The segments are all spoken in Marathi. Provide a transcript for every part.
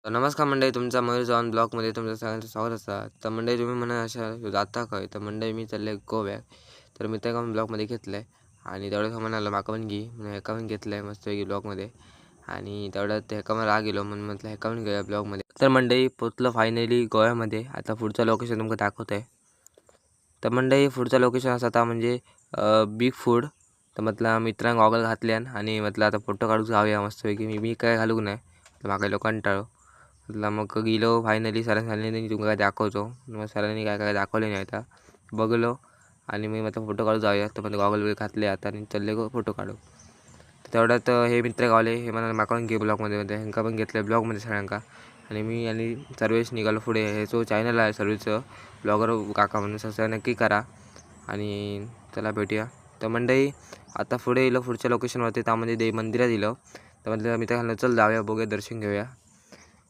तर नमस्कार मंडळी, तुमचा मयूर चव्हाण ब्लॉगमध्ये तुमचं सगळ्यांचं स्वागत असतं. तर मंडळी, तुम्ही म्हणा अशा जाता काय? तर मंडळी मी चालले गोव्यात. तर मी त्या ब्लॉगमध्ये घेतलं आहे आणि तेवढं म्हणाला माका पण घे म्हणून ह्याका पण घेतलं आहे मस्तपैकी ब्लॉगमध्ये. आणि तेवढ्यात ह्याका मला राग गेलो म्हणून म्हटलं ह्याका पण घेऊया ब्लॉगमध्ये. तर मंडळी पोचलं फायनली गोव्यामध्ये. आता पुढचं लोकेशन तुमचं दाखवत आहे. तर मंडळी पुढचं लोकेशन असं आता म्हणजे बिग फूड. तर म्हटलं मित्रांक गॉगल घातल्यान आणि म्हटलं आता फोटो काढून जाऊया मस्तपैकी. मी काय घालू नाही, मागा लोक कंटाळो. म्हटलं मग गेलो फायनली. सरांनी सांगितलं तुम्हाला काय दाखवतो. मग सरांनी काय काय दाखवले नाही आता बघलो आणि मी म्हटलं फोटो काढू जाऊया. तर म्हणजे गॉगल वगैरे घातले आता आणि चालले गो फोटो काढू. तर तेवढ्यात हे मित्र गावले. हे मला माका घे ब्लॉगमध्ये मध्ये ह्यांका पण घेतलं ब्लॉगमध्ये सगळ्यांका. आणि मी आणि सर्वेश निघालो पुढे. हे जो चॅनल आहे सर्वेचं ब्लॉगर काका म्हणून, सबस्क्राईब नक्की करा आणि चला भेटूया. तर मंडळी आता पुढे येलो पुढच्या लोकेशनवरती. त्यामध्ये मंदिरात दिलं. तर म्हटलं मित्रांनो चल जाऊया, बघूया, दर्शन घेऊया.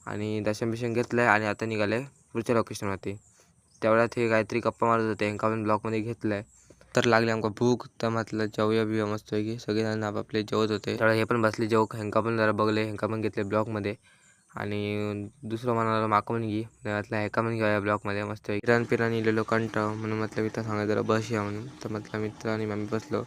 आणि दर्शन बिशन घेतलं आहे आणि आता निघालं आहे पुढच्या लोकेशनवरती. तेवढ्यात हे काहीतरी गप्पा मारत होते, ह्यांका पण ब्लॉगमध्ये घेतलं आहे. तर लागले आमका भूक. तर म्हटलं जेवूया बिऊया मस्त की. सगळेजण आपापले जेवत होते. तेवढं हे पण बसले जेवक. ह्यांका पण जरा बघले, ह्यांका पण घेतले ब्लॉगमध्ये. आणि दुसरं म्हणाला माका पण घे. म्हटलं ह्याका पण घेऊया ब्लॉगमध्ये मस्त. फिरान इलेलो कंटाळ म्हणून म्हटलं मित्र सांगा जरा बस या म्हणून. तर म्हटलं मित्र आणि आम्ही बसलो.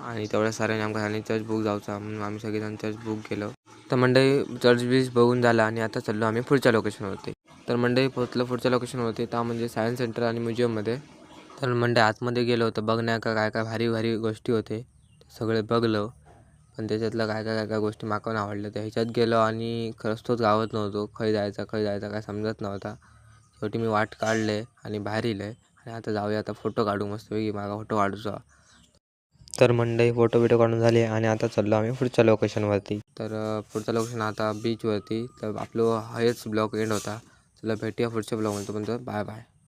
आणि तेवढ्या साऱ्याने आमका आणि चर्च बुक जाऊचा म्हणून आम्ही सगळेजण चर्च बुक केलं. तर मंडळी चर्च बीच बघून झाला आणि आता चाललो आम्ही पुढच्या लोकेशनवरती. तर मंडळी पोहोचलो पुढच्या लोकेशनवरती. त्या म्हणजे सायन्स सेंटर आणि म्युझियममध्ये. तर मंडळी आतमध्ये गेलो होतं बघण्याका काय काय भारी भारी गोष्टी होते. सगळे बघलो, पण त्याच्यातलं काय काय गोष्टी माका नाही आवडल्या. तर ह्याच्यात गेलो आणि खरंच तोच गावत नव्हतो. खय जायचा काय समजत नव्हता. शेवटी मी वाट काढले आणि बाहेर इले आणि आता जाऊया, आता फोटो काढू मस्तपैकी. मागा फोटो काढूचा. तर मंडळी फोटो बिटो काढून झाले आणि आता चाललो आम्ही पुढच्या लोकेशनवरती. तर पुढचं लोकेशन आता बीचवरती. तर आपलं हेच ब्लॉग एंड होता. चला भेटूया पुढच्या ब्लॉगमध्ये. पण बाय बाय.